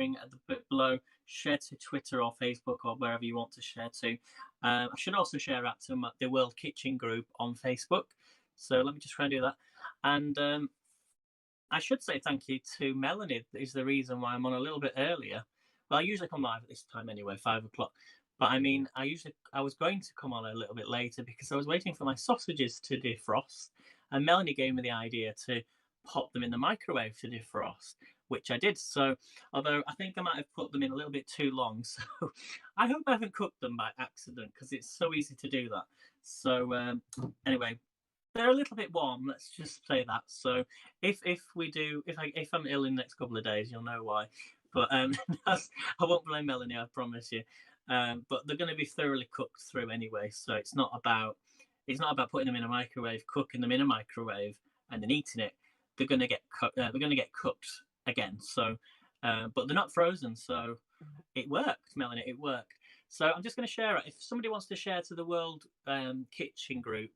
sharing at the bit below. Share to Twitter or Facebook or wherever you want to share to. I should also share out to the World Kitchen group on Facebook. So let me just try and do that. And I should say thank you to Melanie, is the reason why I'm on a little bit earlier. Well, I usually come live at this time anyway, 5 o'clock. But I mean, I was going to come on a little bit later because I was waiting for my sausages to defrost. And Melanie gave me the idea to pop them in the microwave to defrost, which I did. So, although I think I might have put them in a little bit too long. So I hope I haven't cooked them by accident because it's so easy to do that. So anyway, they're a little bit warm. Let's just say that. So if I'm ill in the next couple of days, you'll know why. But I won't blame Melanie, I promise you. But they're going to be thoroughly cooked through anyway. So it's not about putting them in a microwave, cooking them in a microwave, and then eating it. They're going to get cooked again. So, but they're not frozen. So it worked, Melanie. It worked. So I'm just going to share it. If somebody wants to share to the World Kitchen group,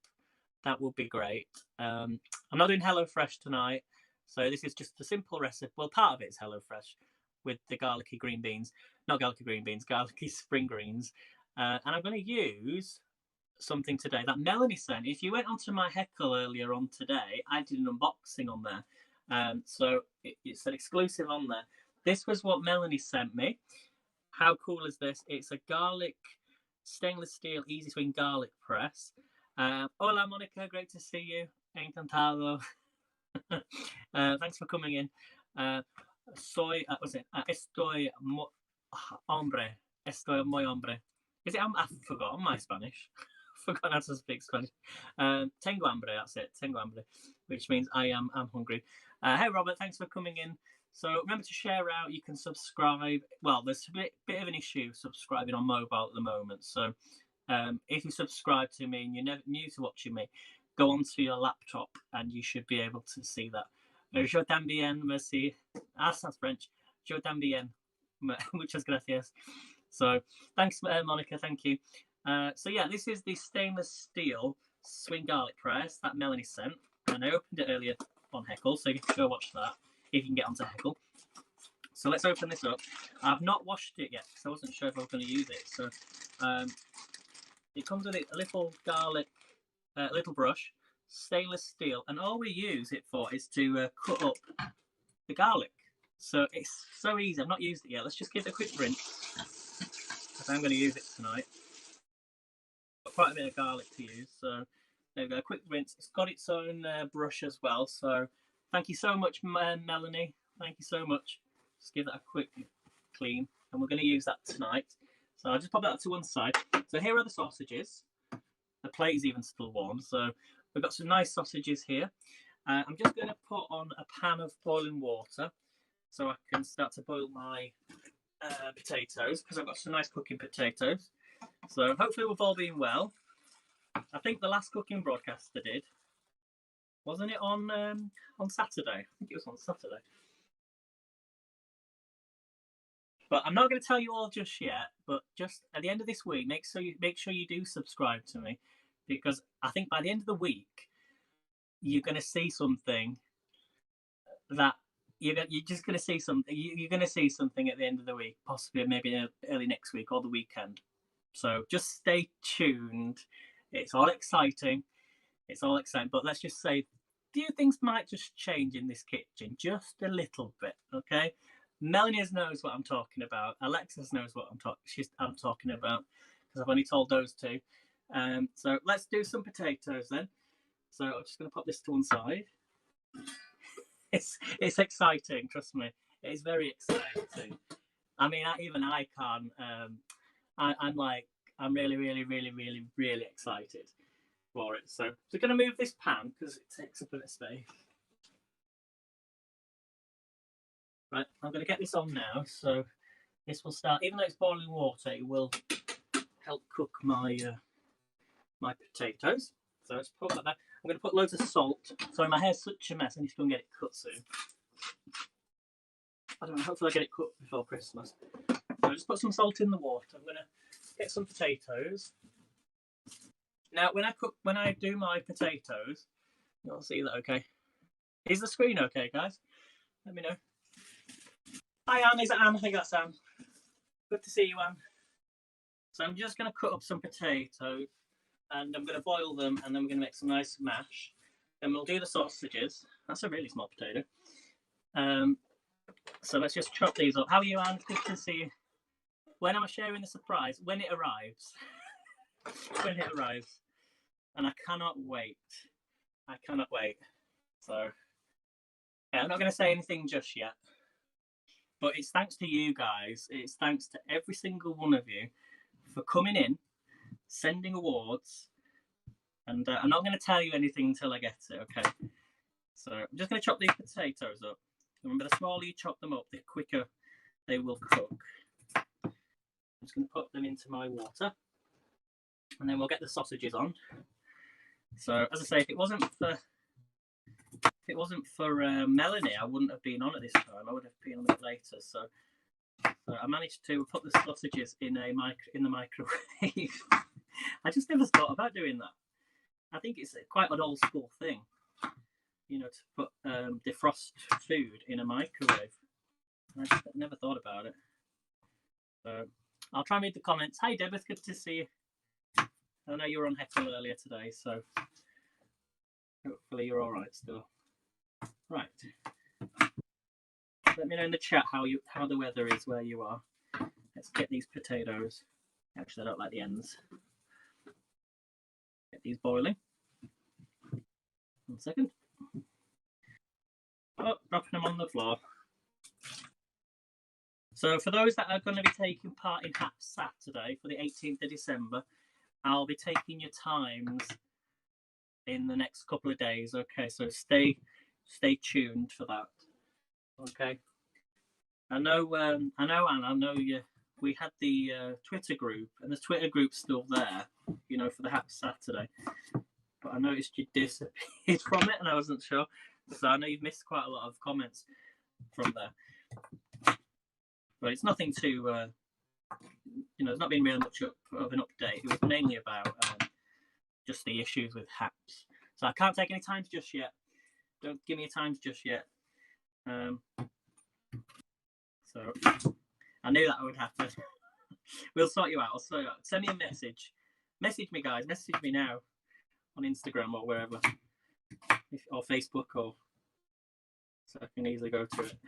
that would be great. I'm not doing HelloFresh tonight, so this is just a simple recipe. Well, part of it is HelloFresh with the garlicky green beans, not garlicky green beans, garlicky spring greens. And I'm going to use something today that Melanie sent. If you went onto my Heckle earlier on today, I did an unboxing on there. So it's an exclusive on there. This was what Melanie sent me. How cool is this? It's a garlic stainless steel easy swing garlic press. Hola, Monica. Great to see you. Encantado. Thanks for coming in. Estoy hombre. Estoy muy hombre. Is it? I've forgotten my Spanish. Forgotten how to speak Spanish. Tengo hambre. That's it. Tengo hambre, which means I'm hungry. Hey, Robert. Thanks for coming in. So remember to share out. You can subscribe. Well, there's a bit of an issue subscribing on mobile at the moment. So if you subscribe to me and you're new to watching me, go onto your laptop and you should be able to see that. Je también, merci. That's French. Je también. Muchas gracias. So thanks, Monica. Thank you. So yeah, this is the stainless steel swing garlic press that Melanie sent, and I opened it earlier on Heckle, so you can go watch that if you can get onto Heckle. So let's open this up. I've not washed it yet because I wasn't sure if I was going to use it. So it comes with a little garlic, little brush, stainless steel, and all we use it for is to cut up the garlic. So it's so easy. I've not used it yet. Let's just give it a quick rinse, because I'm going to use it tonight. Got quite a bit of garlic to use, so there we go. A quick rinse. It's got its own brush as well. So thank you so much, Melanie. Thank you so much. Just give that a quick clean, and we're going to use that tonight. So I'll just pop that to one side. So here are the sausages. The plate is even still warm. So we've got some nice sausages here. I'm just going to put on a pan of boiling water so I can start to boil my potatoes, because I've got some nice cooking potatoes. So hopefully we've all been well. I think the last cooking broadcast I did, wasn't it on Saturday? I think it was on Saturday. But I'm not going to tell you all just yet. But just at the end of this week, make sure you do subscribe to me, because I think by the end of the week, you're going to see something that you're just going to see something. You're going to see something at the end of the week, possibly maybe early next week or the weekend. So just stay tuned. It's all exciting. It's all exciting. But let's just say, a few things might just change in this kitchen, just a little bit. Okay. Melanie knows what I'm talking about. Alexis knows what I'm talking about, because I've only told those two. So let's do some potatoes then. So I'm just going to pop this to one side. It's exciting, trust me. It is very exciting. I mean, even I can't. I'm really, really, really, really, really excited for it. So we're going to move this pan because it takes up a bit of space. Right, I'm going to get this on now. So this will start, even though it's boiling water, it will help cook my my potatoes. So let's put that back. I'm going to put loads of salt. Sorry, my hair's such a mess. I need to go and get it cut soon. I don't know. Hopefully, I get it cut before Christmas. So just put some salt in the water. I'm going to get some potatoes. Now, when I do my potatoes, you'll see that. Okay, is the screen okay, guys? Let me know. Hi, Anne. Is it Anne? I think that's Anne. Good to see you, Anne. So I'm just going to cut up some potatoes and I'm going to boil them and then we're going to make some nice mash. Then we'll do the sausages. That's a really small potato. So let's just chop these up. How are you, Anne? Good to see you. When am I sharing the surprise? When it arrives. When it arrives. And I cannot wait. I cannot wait. So, yeah, I'm not going to say anything just yet. But it's thanks to you guys. It's thanks to every single one of you for coming in, sending awards. And I'm not going to tell you anything until I get it, okay? So I'm just going to chop these potatoes up. Remember, the smaller you chop them up, the quicker they will cook. I'm just going to put them into my water. And then we'll get the sausages on. So, as I say, if it wasn't for Melanie, I wouldn't have been on at this time. I would have been on a bit later. So I managed to put the sausages in the microwave. I just never thought about doing that. I think it's quite an old school thing, you know, to put defrost food in a microwave. I just never thought about it. So I'll try and read the comments. Hi, Deb. It's good to see you. I know you were on Heckle earlier today, so hopefully you're all right still. Right. Let me know in the chat how the weather is where you are. Let's get these potatoes. Actually, I don't like the ends. Get these boiling. 1 second. Oh, dropping them on the floor. So for those that are going to be taking part in HAP Saturday for the 18th of December, I'll be taking your times in the next couple of days. Okay, so stay tuned for that. Okay. I know, Anne. I know you. We had the Twitter group, and the Twitter group's still there, you know, for the HAP Saturday. But I noticed you disappeared from it, and I wasn't sure. So I know you've missed quite a lot of comments from there. But it's nothing too, you know, it's not been really much of an update. It was mainly about just the issues with HAPs. So I can't take any times just yet. Don't give me a times just yet. So I knew that would happen. We'll sort you out. I'll sort you out. Send me a message. Message me, guys. Message me now on Instagram or wherever, or Facebook, or so I can easily go to it.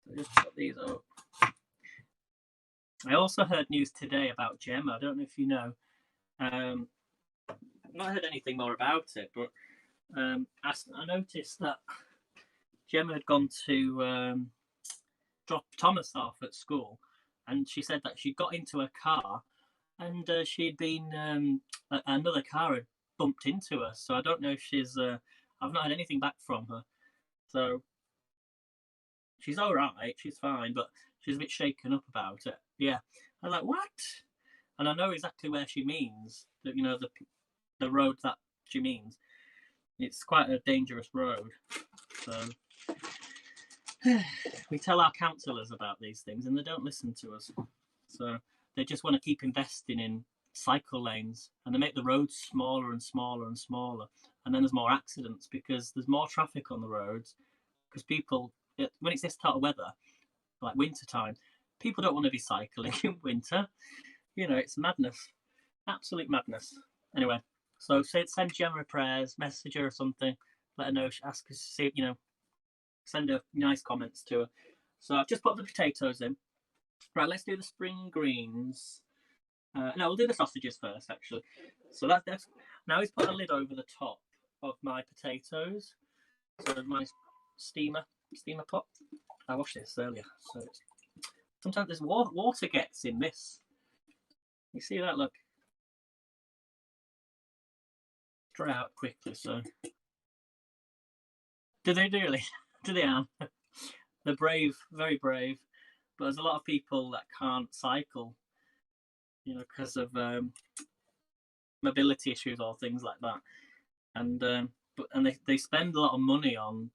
So just put these up. I also heard news today about Gemma. I don't know if you know. I've not heard anything more about it, but I noticed that Gemma had gone to drop Thomas off at school, and she said that she got into a car, and she'd been another car had bumped into her. So I don't know if she's. I've not had anything back from her, so she's all right. She's fine, but she's a bit shaken up about it. Yeah, I'm like, what? And I know exactly where she means. That, you know, the road that she means. It's quite a dangerous road. So we tell our councillors about these things and they don't listen to us. So they just want to keep investing in cycle lanes, and they make the roads smaller and smaller and smaller. And then there's more accidents because there's more traffic on the roads, because people, when it's this type of weather, like winter time, people don't want to be cycling in winter. You know, it's madness. Absolute madness. Anyway, so send Gemma prayers, message her or something, let her know, ask her to see, you know, send her nice comments to her. So I've just put the potatoes in. Right, let's do the spring greens. No, we'll do the sausages first, actually. So that's now he's put a lid over the top of my potatoes. So my steamer pot. I washed this earlier, so sometimes there's water gets in this. You see that? Look, dry out quickly. So do they really? Do they? They're brave, very brave. But there's a lot of people that can't cycle, you know, because of mobility issues or things like that. And they spend a lot of money on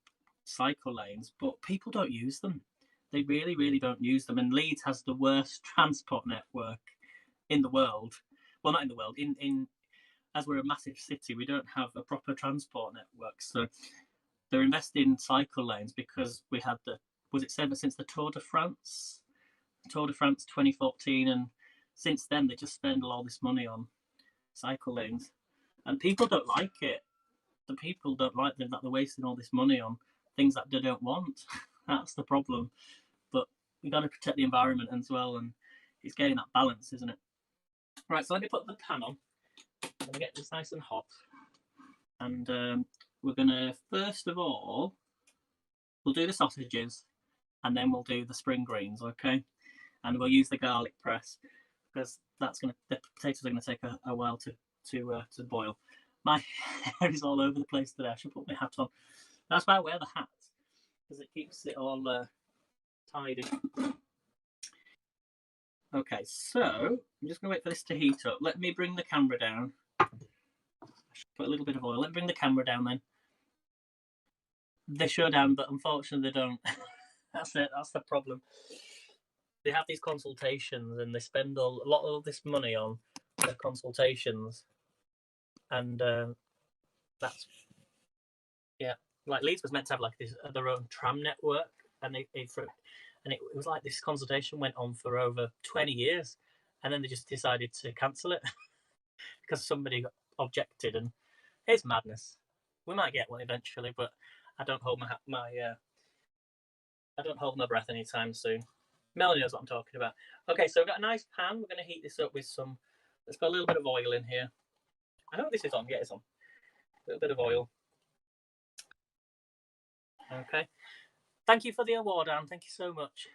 cycle lanes, but people don't use them. They really, really don't use them. And Leeds has the worst transport network in the world. Well, not in the world. In as we're a massive city, we don't have a proper transport network. So they're investing in cycle lanes because we had the was it ever since the Tour de France 2014, and since then they just spend all this money on cycle lanes, and people don't like it. The people don't like that they're wasting all this money on things that they don't want. That's the problem. But we got to protect the environment as well, and it's getting that balance, isn't it? Right, so let me put the pan on. I'm going to get this nice and hot, and we're going to, first of all, we'll do the sausages, and then we'll do the spring greens, okay? And we'll use the garlic press, because the potatoes are going to take a while to boil. My hair is all over the place today. I should put my hat on. That's why I wear the hat, because it keeps it all tidy. Okay, so I'm just going to wait for this to heat up. Let me bring the camera down. I should put a little bit of oil. Let me bring the camera down then. They show down, but unfortunately they don't. That's it. That's the problem. They have these consultations, and they spend a lot of this money on their consultations, and that's like Leeds was meant to have like their own tram network, and it was like this consultation went on for over 20 years, and then they just decided to cancel it because somebody objected, and it's madness. We might get one eventually, but I don't hold my breath anytime soon. Melanie knows what I'm talking about. Okay, so we've got a nice pan. We're going to heat this up with some. Let's put a little bit of oil in here. I hope this is on. Yeah, it's on. A little bit of oil. Okay. Thank you for the award, Anne. Thank you so much.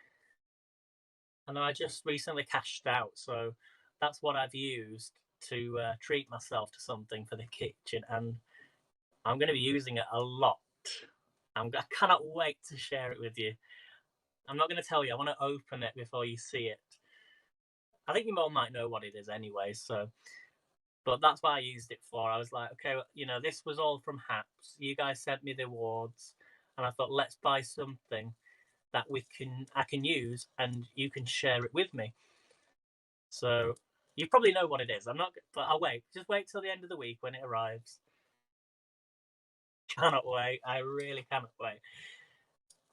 I know I just recently cashed out, so that's what I've used to treat myself to something for the kitchen, and I'm going to be using it a lot. I cannot wait to share it with you. I'm not going to tell you. I want to open it before you see it. I think you all might know what it is anyway, so. But that's what I used it for. I was like, okay, this was all from Haps. You guys sent me the awards, and I thought, let's buy something that I can use, and you can share it with me. So you probably know what it is. I'm not, but I'll wait. Just wait till the end of the week when it arrives. Cannot wait. I really cannot wait.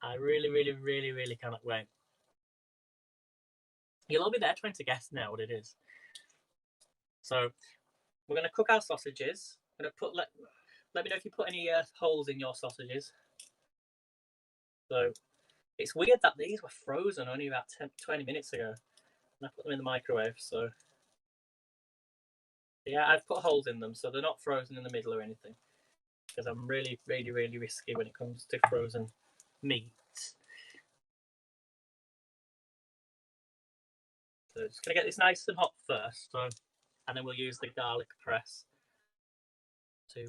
I really, really, really, really cannot wait. You'll all be there trying to guess now what it is. So we're going to cook our sausages. I'm going to put let me know if you put any holes in your sausages. So it's weird that these were frozen only about 20 minutes ago, and I put them in the microwave. So yeah, I've put holes in them, so they're not frozen in the middle or anything, because I'm really, really, really risky when it comes to frozen meat. So just gonna get this nice and hot first, and then we'll use the garlic press to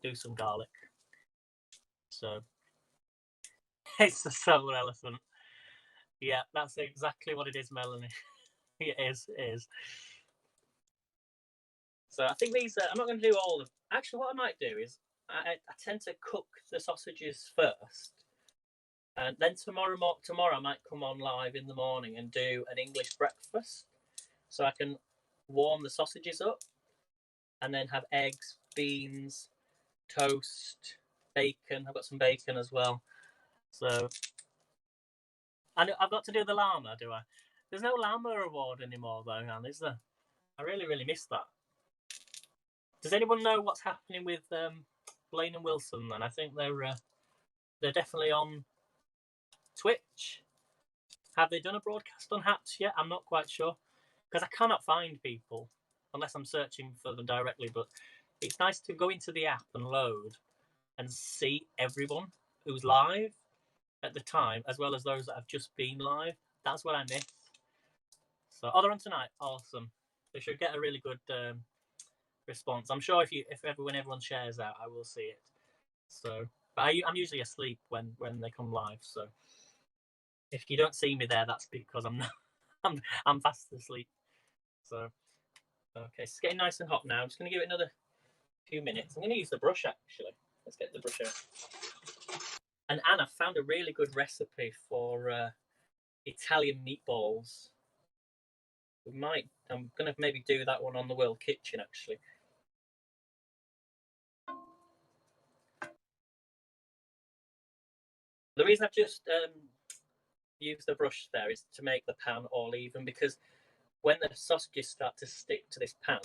do some garlic. So it's a solar elephant. Yeah, that's exactly what it is, Melanie. It is. So I think these. I'm not going to do all of them. Actually, what I might do is I tend to cook the sausages first, and then tomorrow I might come on live in the morning and do an English breakfast, so I can warm the sausages up, and then have eggs, beans, toast, bacon. I've got some bacon as well. So I've got to do the llama, do I? There's no llama award anymore, though, Anne, is there? I really, really miss that. Does anyone know what's happening with Blaine and Wilson? Then I think they're definitely on Twitch. Have they done a broadcast on Haps yet? I'm not quite sure, because I cannot find people unless I'm searching for them directly. But it's nice to go into the app and load and see everyone who's live at the time, as well as those that have just been live. That's what I miss. So, they're on tonight. Awesome. They should get a really good response. I'm sure when everyone shares out, I will see it. So, but I'm usually asleep when they come live. So, if you don't see me there, that's because I'm not. I'm fast asleep. So, okay, it's getting nice and hot now. I'm just going to give it another few minutes. I'm going to use the brush actually. Let's get the brush out. And Anna found a really good recipe for Italian meatballs. I'm going to maybe do that one on the World Kitchen actually. The reason I've just use the brush there is to make the pan all even, because when the sausages start to stick to this pan,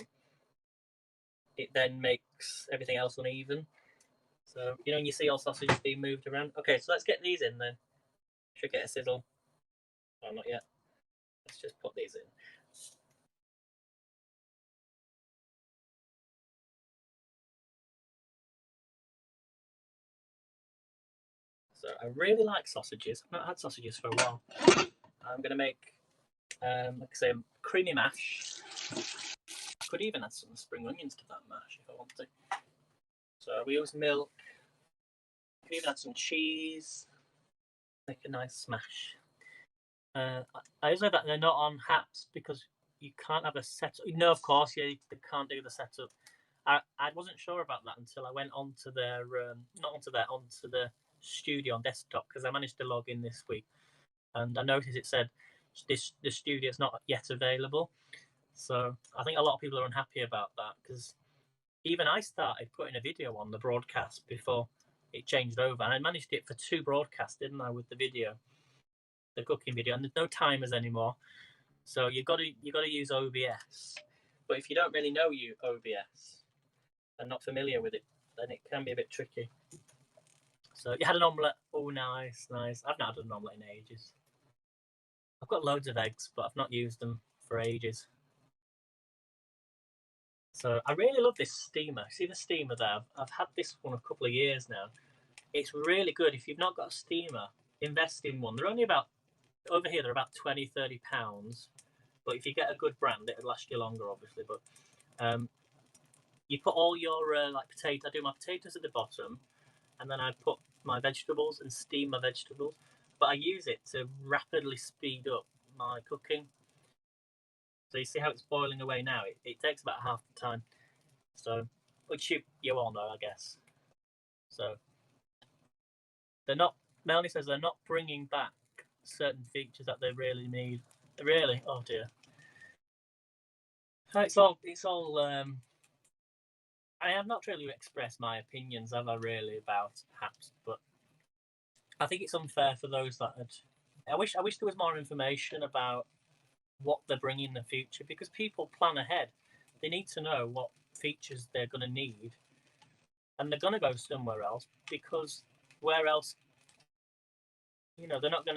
it then makes everything else uneven. So, you know, when you see all sausages being moved around. Okay, so let's get these in then. Should get a sizzle. Oh, not yet. Let's just put these in. So I really like sausages. I've not had sausages for a while. I'm going to make, like I say, creamy mash. Could even add some spring onions to that mash if I want to. So we use milk. Could even add some cheese. Make a nice smash. I also know that they're not on Haps because you can't have a setup. No, of course, yeah, you can't do the setup. I wasn't sure about that until I went onto their onto the studio on desktop, because I managed to log in this week, and I noticed it said the studio is not yet available. So I think a lot of people are unhappy about that, because even I started putting a video on the broadcast before it changed over, and I managed it for 2 broadcasts, didn't I, with the video, the cooking video, and there's no timers anymore. So you've got to use OBS. But if you don't really know OBS and not familiar with it, then it can be a bit tricky. So you had an omelette. Oh, nice, nice. I've not had an omelette in ages. I've got loads of eggs, but I've not used them for ages. So I really love this steamer. See the steamer there? I've had this one a couple of years now. It's really good. If you've not got a steamer, invest in one. They're only about, over here, they're about £20-30. But if you get a good brand, it'll last you longer, obviously. But you put all your like potato. I do my potatoes at the bottom, and then I put my vegetables and steam my vegetables. But I use it to rapidly speed up my cooking. So you see how it's boiling away now? It takes about half the time. So, which you all know, I guess. So they're not. Melanie says they're not bringing back certain features that they really need. Really? Oh dear. It's all. I have not really expressed my opinions, have I, really, about Haps? But I think it's unfair for those that had. I wish there was more information about what they're bringing in the future, because people plan ahead. They need to know what features they're going to need, and they're going to go somewhere else, because where else? You know, they're not going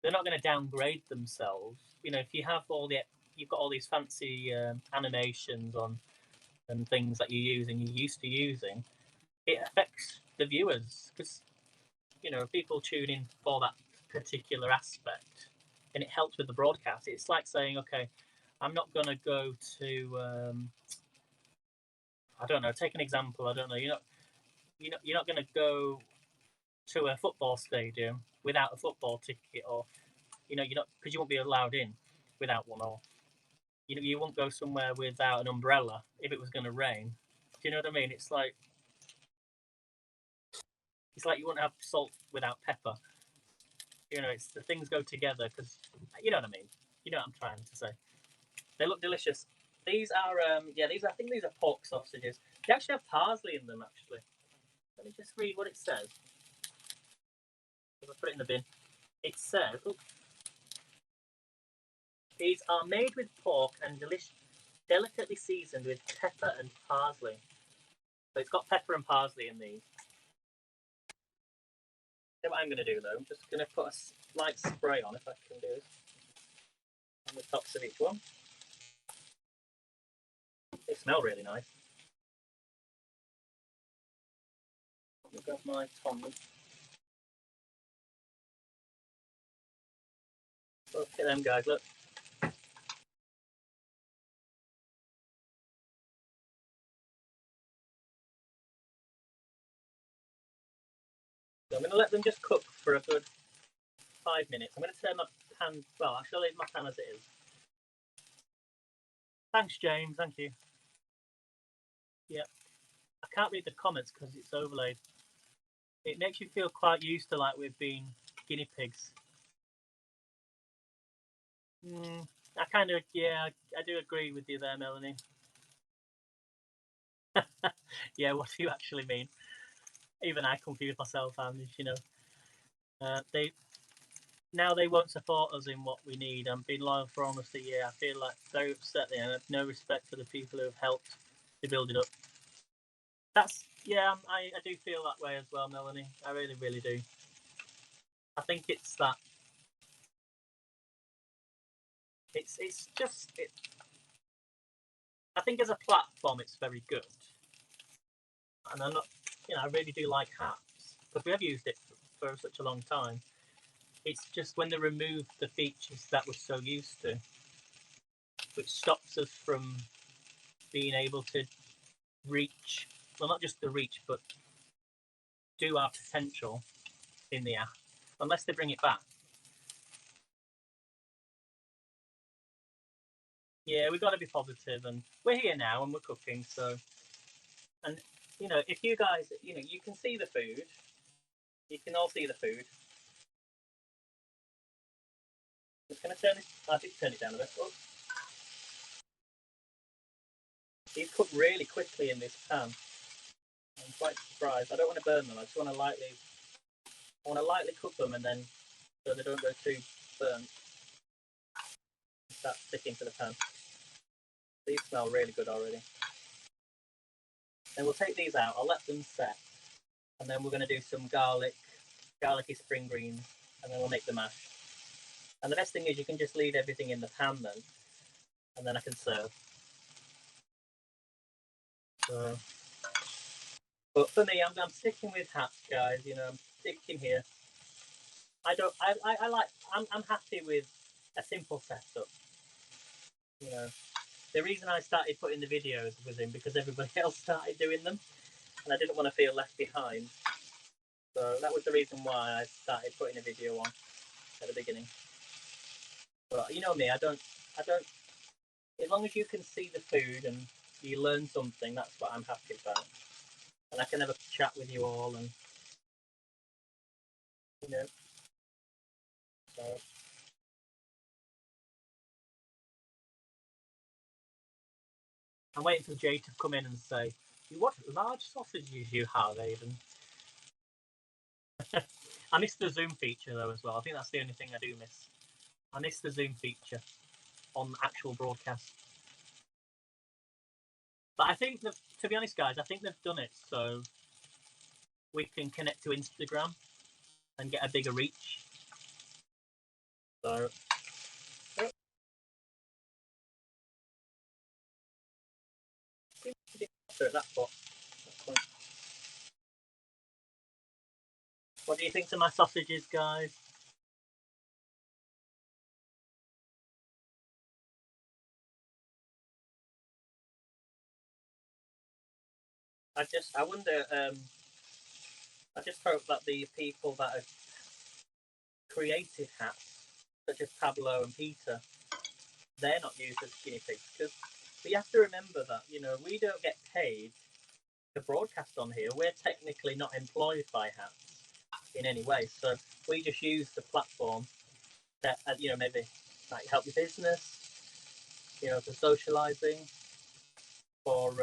to downgrade themselves. You know, if you have you've got all these fancy animations on and things that you're used to using, it affects the viewers, because you know, people tune in for that particular aspect, and it helps with the broadcast. It's like saying, okay, I'm not going to go to I don't know, take an example. I don't know, you're not going to go to a football stadium without a football ticket, or you're not, because you won't be allowed in without one, or you won't go somewhere without an umbrella if it was going to rain. Do you know what I mean? It's like you wouldn't have salt without pepper. You know, it's the things go together, because you know what I mean. You know what I'm trying to say. They look delicious. These are I think these are pork sausages. They actually have parsley in them. Actually, let me just read what it says. If I put it in the bin, it says, these are made with pork and delicately seasoned with pepper and parsley. So it's got pepper and parsley in these. So what I'm going to do, though, I'm just going to put a slight spray on, if I can do it, on the tops of each one. They smell really nice. I've got my tongs. Look at them, guys, look. So I'm going to let them just cook for a good 5 minutes. I'm going to turn my pan, well, I shall leave my pan as it is. Thanks, James, thank you. Yeah, I can't read the comments because it's overlaid. It makes you feel quite used to, like, we've been guinea pigs. I kind of, yeah, I do agree with you there, Melanie. Yeah, what do you actually mean? Even I confuse myself, and you know. They won't support us in what we need. I've been loyal for almost a year. I feel like very upset there. I have no respect for the people who have helped to build it up. I do feel that way as well, Melanie. I really, really do. I think it's that. It's just it. I think as a platform, it's very good, and I'm not. I really do like hats because we have used it for such a long time. It's just when they remove the features that we're so used to, which stops us from being able to reach, well, not just the reach, but do our potential in the app, unless they bring it back. Yeah, we've got to be positive, and we're here now, and we're cooking, so. And, if you guys, you can see the food. You can all see the food. I'm just going to turn it, I did turn it down a bit. Oh. These cook really quickly in this pan. I'm quite surprised. I don't want to burn them. I just want to lightly cook them, and then so they don't go too burnt. Start sticking to the pan. These smell really good already. And we'll take these out. I'll let them set, and then we're going to do some garlicky spring greens, and then we'll make the mash. And the best thing is you can just leave everything in the pan then, and then I can serve. So, but for me, I'm sticking with hats, guys. I'm sticking here. I'm happy with a simple setup. The reason I started putting the videos was in because everybody else started doing them, and I didn't want to feel left behind. So that was the reason why I started putting a video on at the beginning. But you know me, I don't. As long as you can see the food and you learn something, that's what I'm happy about. And I can have a chat with you all, and So I'm waiting for Jay to come in and say, "What large sausages you have, Aiden?" I miss the Zoom feature though as well. I think that's the only thing I do miss. I miss the Zoom feature on actual broadcast. But I think that, to be honest, guys, I think they've done it so we can connect to Instagram and get a bigger reach. So at that spot. What do you think to my sausages, guys? I wonder. I just hope that the people that have created hats, such as Pablo and Peter, they're not used as guinea pigs, because we have to remember that we don't get paid to broadcast on here. We're technically not employed by hats in any way, so we just use the platform that maybe like help your business, for socializing, for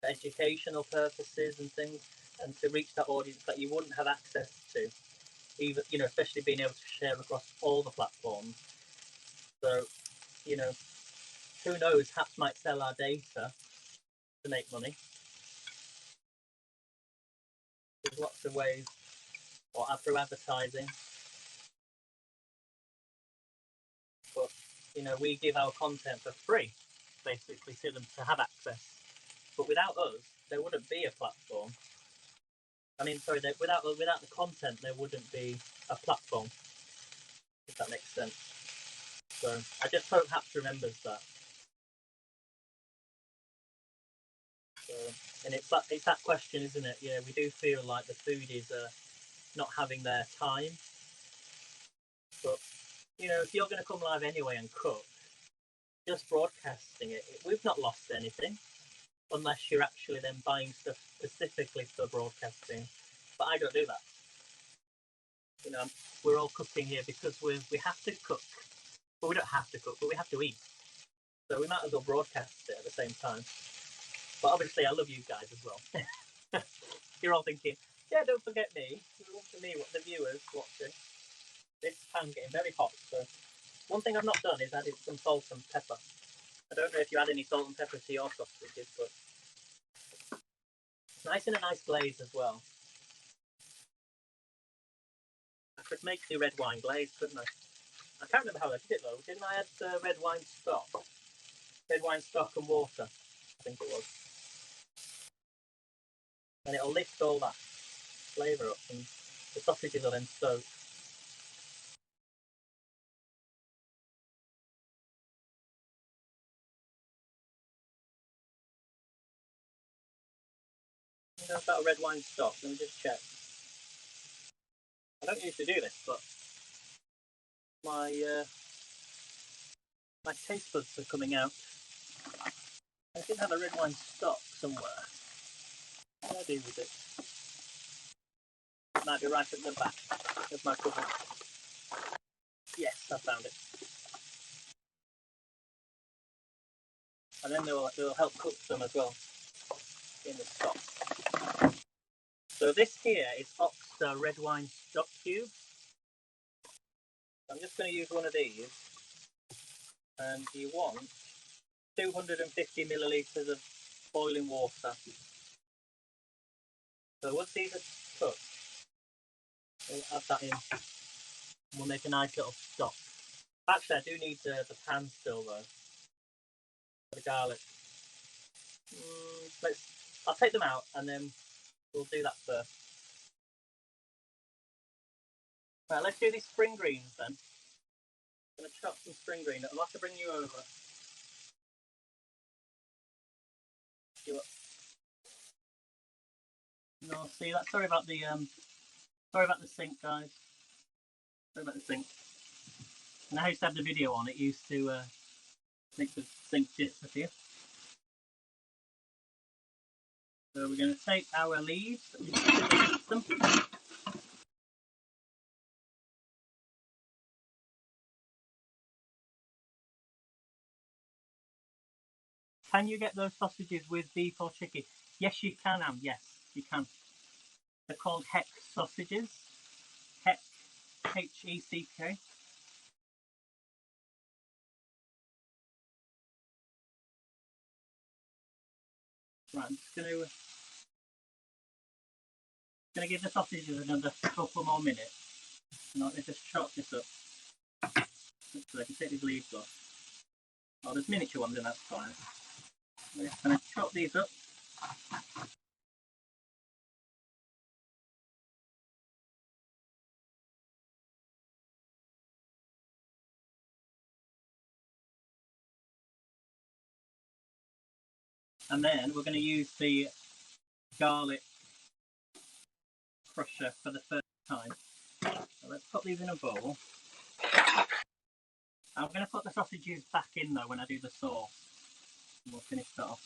educational purposes and things, and to reach that audience that you wouldn't have access to, even especially being able to share across all the platforms. So who knows, hats might sell our data to make money. There's lots of ways, or through advertising, but we give our content for free basically to them to have access. But without us, there wouldn't be a platform. Without the content, there wouldn't be a platform, if that makes sense. So I just hope Haps remembers that. So, and it's that question, isn't it? Yeah, we do feel like the foodies are not having their time. But if you're going to come live anyway and cook, just broadcasting it, we've not lost anything, unless you're actually then buying stuff specifically for broadcasting. But I don't do that. We're all cooking here because we have to cook. Well, we don't have to cook, but we have to eat. So we might as well broadcast it at the same time. But obviously, I love you guys as well. You're all thinking, yeah, don't forget me. For me, what the viewers watching. This pan's getting very hot. So one thing I've not done is added some salt and pepper. I don't know if you add any salt and pepper to your sausages, but it's nice in a nice glaze as well. I could make the red wine glaze, couldn't I? I can't remember how I did it though. Didn't I add red wine stock? Red wine stock and water, I think it was. And it'll lift all that flavour up and the sausages will then soak. You know about red wine stock? Let me just check. I don't usually do this, but my taste buds are coming out. I did have a red wine stock somewhere. What did I do with it? It might be right at the back of my cupboard. Yes, I found it. And then they'll help cook them as well in the stock. So this here is Oxter red wine stock cube. I'm just going to use one of these. And you want 250 millilitres of boiling water. So once these are cooked, we'll add that in. And we'll make a nice little stock. Actually, I do need the pan still though. For the garlic. I'll take them out and then we'll do that first. Right, let's do these spring greens then. I'm going to chop some spring green. I'll have to bring you over. No, see that. Sorry about the sink, guys. Sorry about the sink. And I used to have the video on. It used to make the sink disappear. So we're going to take our leaves. Them. Can you get those sausages with beef or chicken? Yes, you can, Am. Yes, you can. They're called Heck sausages. Heck, H-E-C-K. Right, I'm just going to give the sausages another couple more minutes. And I'll just chop this up. So I can take these leaves off. Oh, there's miniature ones in that fine. We're just going to chop these up. And then we're going to use the garlic crusher for the first time. So let's put these in a bowl. I'm going to put the sausages back in though when I do the sauce. And we'll finish that off.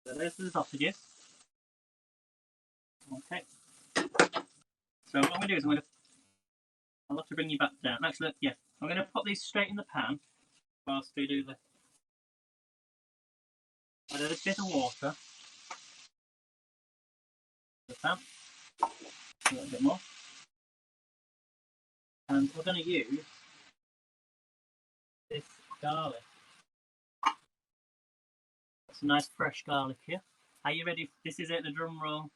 So there's the sausages. Okay. So what I'm going to do is I'll have to bring you back down. Actually, yeah, I'm going to put these straight in the pan whilst we do add a bit of water. The pan. A little bit more. And we're going to use this garlic. Some nice fresh garlic here. Are you ready? This is it, the drum roll.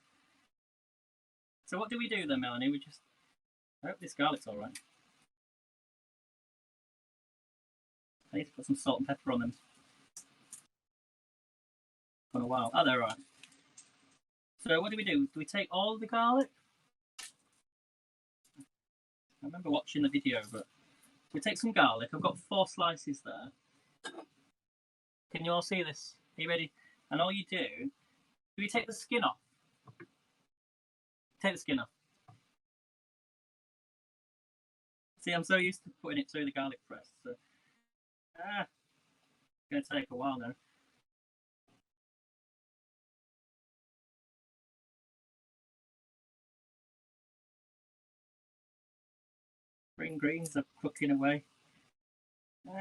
So what do we do then, Melanie? I hope this garlic's alright. I need to put some salt and pepper on them. For a while. Oh, they're right. So what do? Do we take all the garlic? I remember watching the video, but we take some garlic. I've got 4 slices there. Can you all see this? Are you ready? And all you do you take the skin off? Take the skin off. See, I'm so used to putting it through the garlic press. So, it's going to take a while now. Spring greens are cooking away. So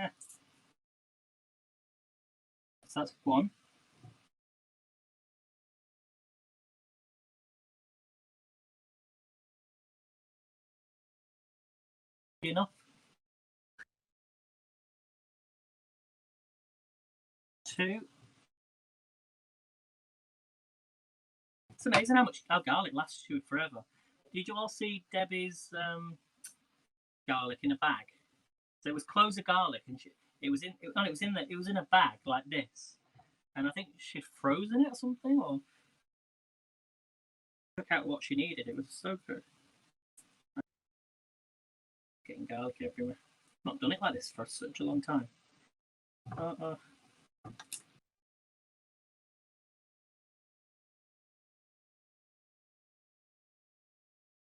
that's one. Enough. Two. It's amazing how garlic lasts you forever. Did you all see Debbie's garlic in a bag? So it was cloves of garlic, and it was in a bag like this, and I think she'd frozen it or something, or took out what she needed. It was so good. Getting garlic everywhere. Not done it like this for such a long time.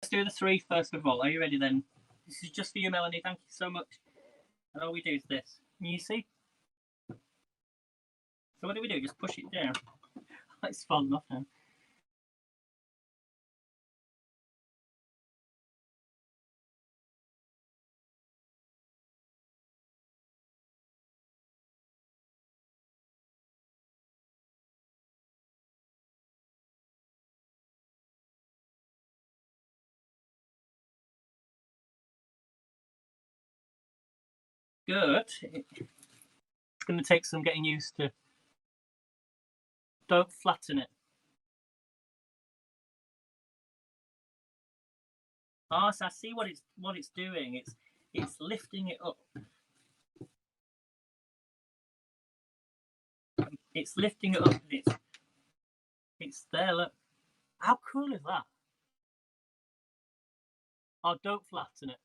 Let's do the three first of all. Are you ready then? This is just for you, Melanie. Thank you so much. And all we do is this. Can you see? So what do? Just push it down. It's falling off now. Good. It's going to take some getting used to. Don't flatten it. Oh, so I see what it's doing. It's lifting it up. It's lifting it up. It's there. Look, how cool is that? Oh, don't flatten it.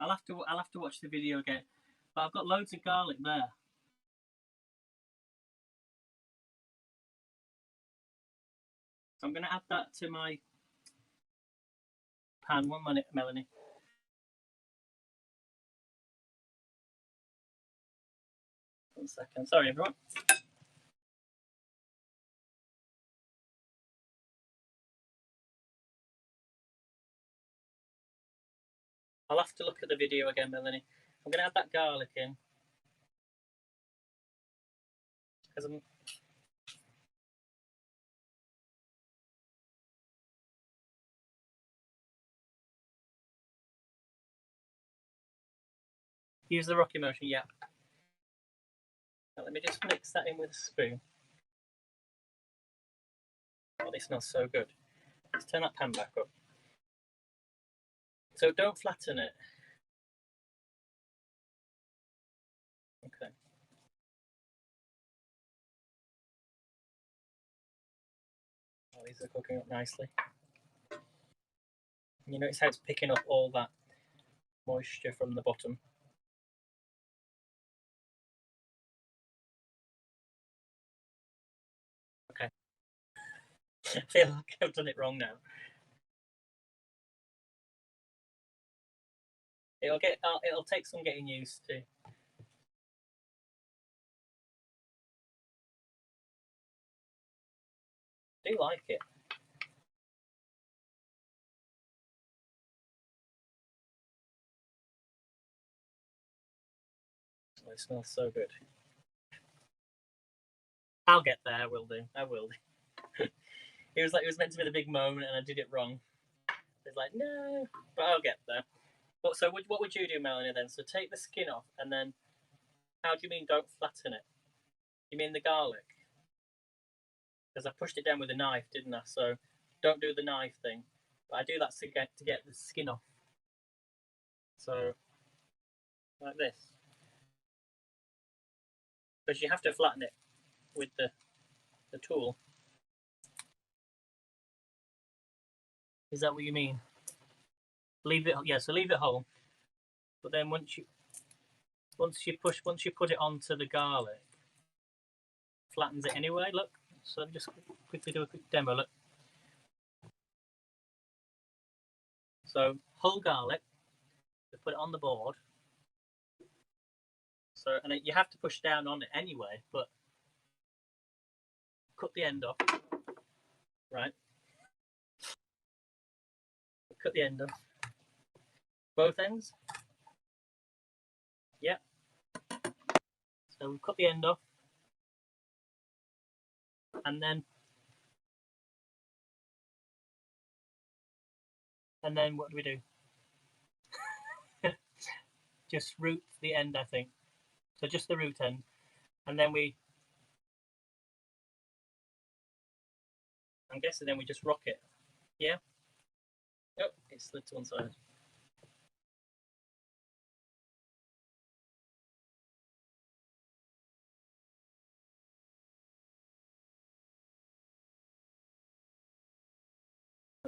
I'll have to watch the video again. But I've got loads of garlic there. So I'm going to add that to my pan. 1 minute, Melanie. One second. Sorry, everyone. I'll have to look at the video again, Melanie. I'm going to add that garlic in. Because I'm... Use the rocky motion, yeah. Now, let me just mix that in with a spoon. Oh, this smells so good. Let's turn that pan back up. So don't flatten it. Okay. Oh, these are cooking up nicely. You notice how it's picking up all that moisture from the bottom. Okay. I feel like I've done it wrong now. It'll take some getting used to. I do like it. Oh, it smells so good. I'll get there. I will do. It was meant to be the big moment, and I did it wrong. It's like no, but I'll get there. But so what would you do, Melanie? Then so take the skin off, and then how do you mean don't flatten it? You mean the garlic? Because I pushed it down with a knife, didn't I? So don't do the knife thing. But I do that to get the skin off. So like this. Because you have to flatten it with the tool. Is that what you mean? Leave it, yeah. So leave it whole. But then once you put it onto the garlic, flattens it anyway. Look. So let me just quickly do a quick demo. Look. So whole garlic. Put it on the board. So and you have to push down on it anyway, but cut the end off. Right. Cut the end off. Both ends. Yeah. So we cut the end off, and then what do we do? Just root the end, I think. So just the root end, and then I'm guessing then we just rock it. Yeah. Oh, it slid to one side.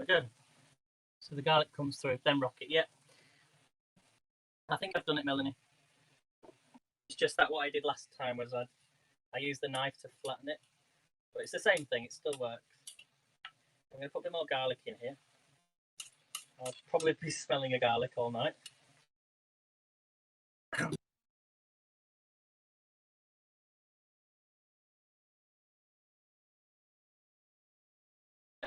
Good. So the garlic comes through, then rock it. Yeah. I think I've done it, Melanie. It's just that what I did last time was I used the knife to flatten it, but it's the same thing. It still works. I'm going to put a bit more garlic in here. I'll probably be smelling of garlic all night.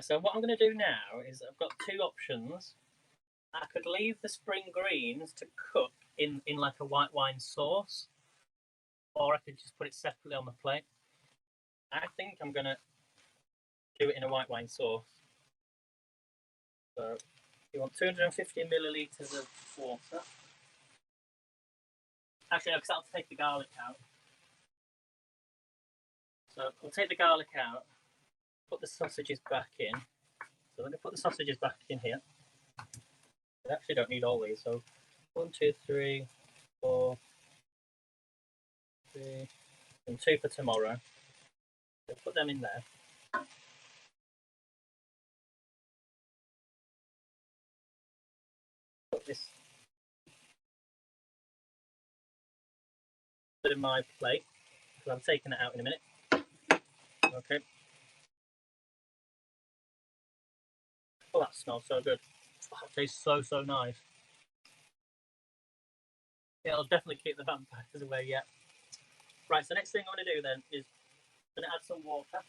So what I'm going to do now is I've got two options. I could leave the spring greens to cook in like a white wine sauce, or I could just put it separately on the plate. I think I'm going to do it in a white wine sauce. So you want 250 millilitres of water. Actually, no, because I'll take the garlic out. So we'll take the garlic out, put the sausages back in. So I'm going to put the sausages back in here. I actually don't need all these. So 1, 2, 3, 4, 3, and 2 for tomorrow. So put them in there. Put this in my plate because I'm taking it out in a minute. Okay. Oh, that smells so good. Oh, it tastes so nice. Yeah, I'll definitely keep the vampires away. Yeah. Right. So next thing I'm going to do then is I'm going to add some water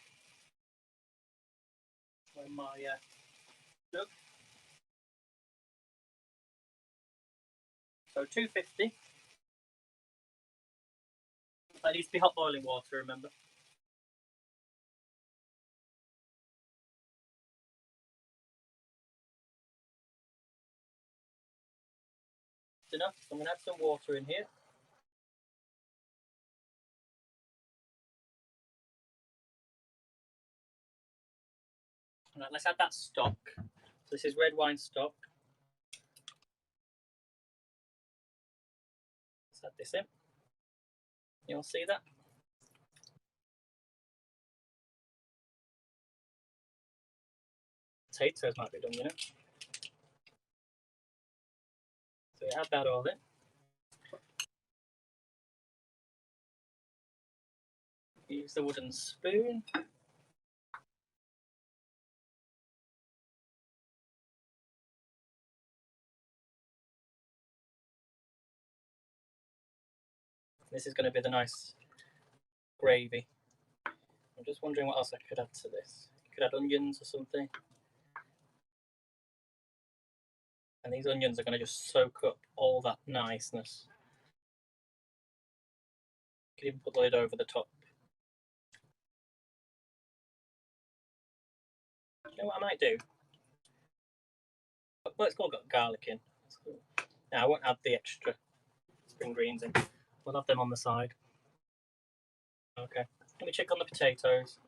in my jug. So 250. That needs to be hot boiling water, remember. It's enough. So I'm going to add some water in here. Right, let's add that stock. So this is red wine stock. Let's add this in. You'll see that. Potatoes might be done, you know. So we add that all in. Use the wooden spoon. This is going to be the nice gravy. I'm just wondering what else I could add to this. I could add onions or something. And these onions are going to just soak up all that niceness. You can even put the lid over the top. You know what I might do? Let's go garlic in. Now I won't add the extra spring greens in. We'll have them on the side. Okay. Let me check on the potatoes.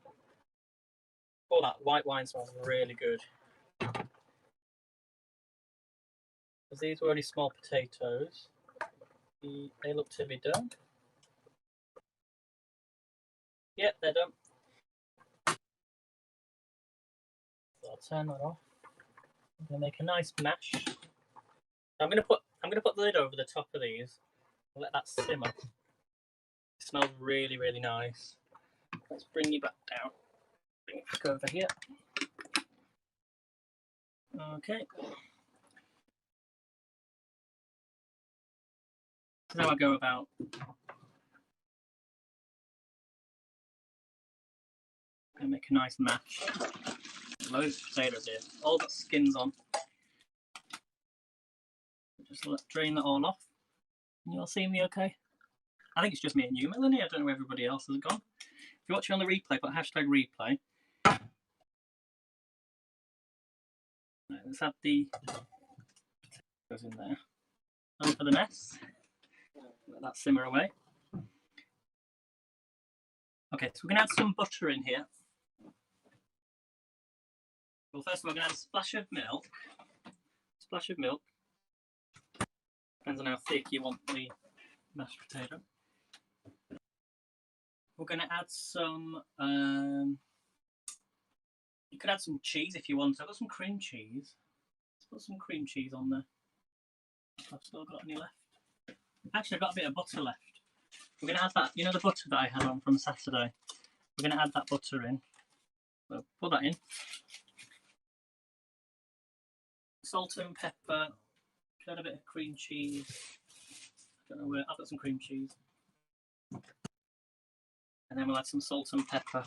Oh, that white wine smells really good. Because these were only small potatoes. They look to be done. Yep, they're done. So I'll turn that off. I'm gonna make a nice mash. I'm gonna put the lid over the top of these and let that simmer. It smells really nice. Let's bring you back down. Bring it back over here. Okay. So now I go about and make a nice mash. Loads of potatoes here. All got skins on. Just drain that all off. Can you all see me okay? I think it's just me and you, Melanie. I don't know where everybody else has gone. If you're watching on the replay, put hashtag replay. Right, let's add the potatoes in there. Time for the mess. Let that simmer away. Okay, so we're going to add some butter in here. Well, first of all, we're going to add a splash of milk. Splash of milk. Depends on how thick you want the mashed potato. We're going to add some, you could add some cheese if you want. I've got some cream cheese. Let's put some cream cheese on there. I've still got any left. Actually, I've got a bit of butter left. We're going to add that, you know the butter that I had on from Saturday? We're going to add that butter in. So put that in. Salt and pepper. Add a bit of cream cheese. I don't know where, I've got some cream cheese. And then we'll add some salt and pepper.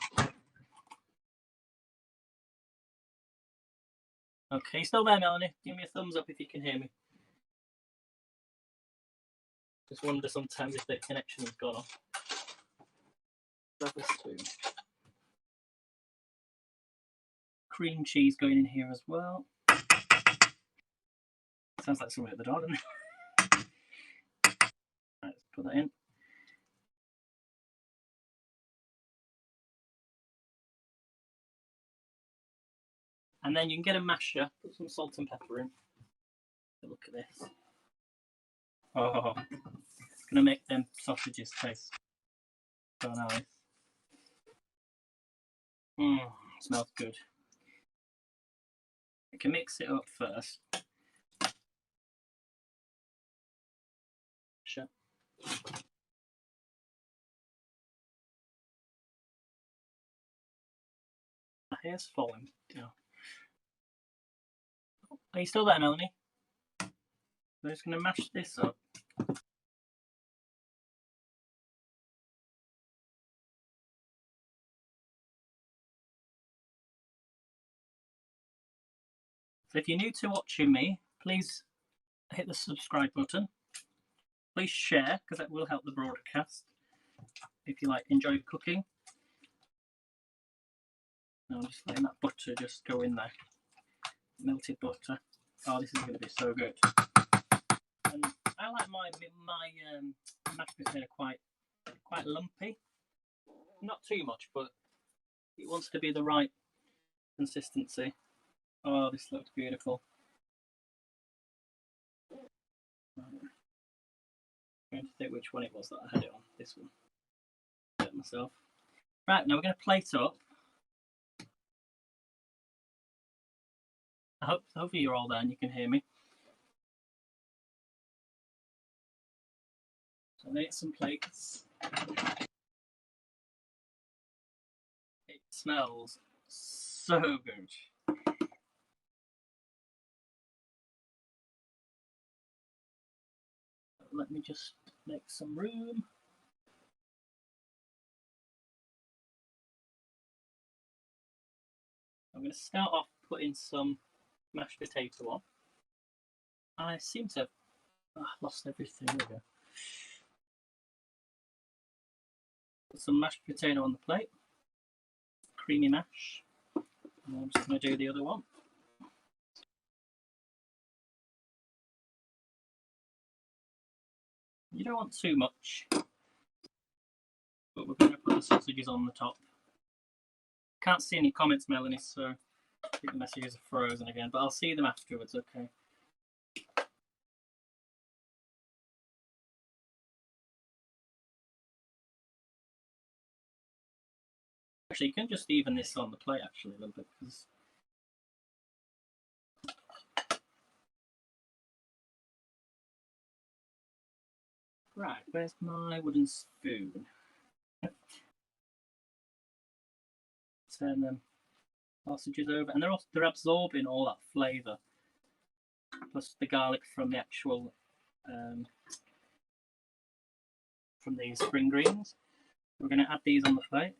Okay, still there, Melanie? Give me a thumbs up if you can hear me. Just wonder sometimes if the connection has gone off. Grab a spoon. Cream cheese going in here as well. Sounds like somebody at the door, doesn't it? Right, let's put that in. And then you can get a masher, put some salt and pepper in. Look at this. Oh, it's going to make them sausages taste so nice. Smells good. You can mix it up first. Sure. My hair's falling down. Are you still there, Melanie? We're just going to mash this up. So if you're new to watching me, please hit the subscribe button. Please share, because that will help the broadcast. If you enjoy cooking. I'm just letting that butter just go in there. Melted butter. Oh, this is going to be so good. And I like my mashed potato quite lumpy. Not too much, but it wants to be the right consistency. Oh, this looks beautiful. Right. I'm trying to think which one it was that I had it on. This one. Get myself. Right, now we're going to plate up. Hopefully you're all there and you can hear me. So I'm going to get some plates. It smells so good. Let me just make some room. I'm going to start off putting some mashed potato on. I seem to have lost everything. There we go. Put some mashed potato on the plate. Creamy mash. And I'm just going to do the other one. You don't want too much, but we're going to put the sausages on the top. Can't see any comments, Melanie, so I think the messages are frozen again, but I'll see them afterwards, okay? Actually, you can just even this on the plate, actually, a little bit, because right, where's my wooden spoon? Turn them sausages over, and they're absorbing all that flavour, plus the garlic from the actual from the spring greens. We're going to add these on the plate.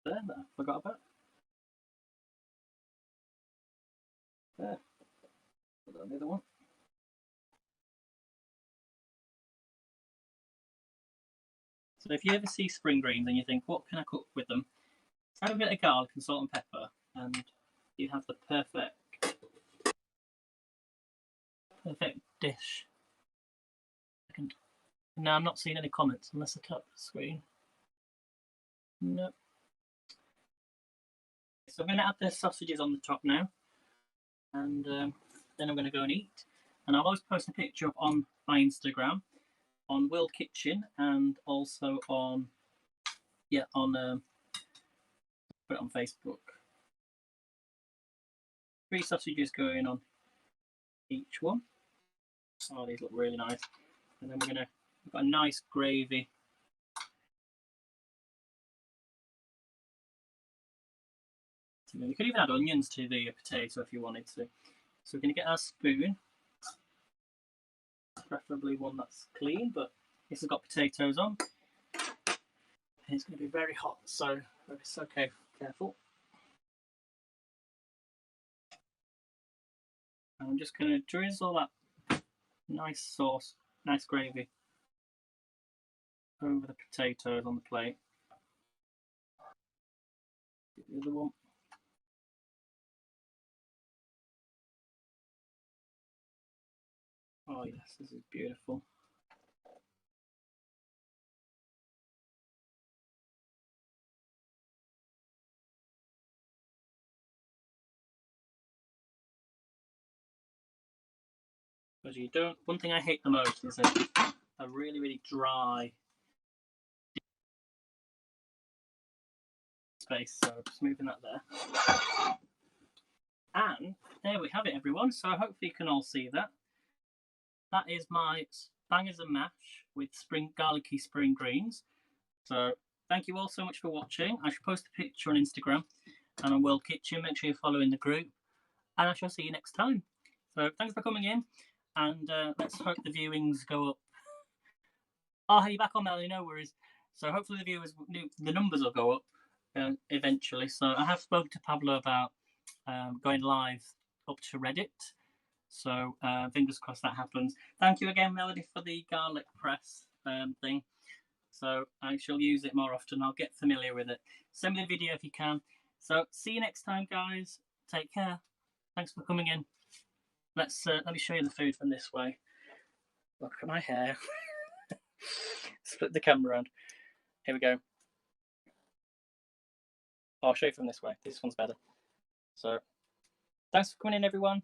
There, that I forgot about. There. Put on the other one. So if you ever see spring greens and you think, what can I cook with them? Add a bit of garlic and salt and pepper, and you have the perfect dish. Now I'm not seeing any comments unless I tap the screen. No. So I'm going to add the sausages on the top now, and then I'm going to go and eat. And I'll always post a picture up on my Instagram, on World Kitchen, and also on put it on Facebook. 3 sausages going on each one. Oh, these look really nice. And then we've got a nice gravy. You could even add onions to the potato if you wanted to. So we're going to get our spoon, preferably one that's clean, but this has got potatoes on. And it's going to be very hot, so it's okay. Careful. And I'm just going to drizzle that nice sauce, nice gravy over the potatoes on the plate. Get the other one. Oh yes, this is beautiful. Because you don't. One thing I hate the most is a really, really dry space. So just moving that there. And there we have it, everyone. So hopefully you can all see that. That is my bangers and mash with garlicky spring greens. So thank you all so much for watching. I shall post a picture on Instagram and on World Kitchen. Make sure you're following the group. And I shall see you next time. So thanks for coming in. And let's hope the viewings go up. Oh, hey, you're back on, Melanie, no worries. So hopefully the numbers will go up eventually. So I have spoken to Pablo about going live up to Reddit. So fingers crossed that happens. Thank you again, Melody, for the garlic press thing. So I shall use it more often. I'll get familiar with it. Send me the video if you can. So see you next time, guys. Take care. Thanks for coming in. Let me show you the food from this way. Look at my hair. Split the camera around. Here we go. I'll show you from this way. This one's better. So thanks for coming in, everyone.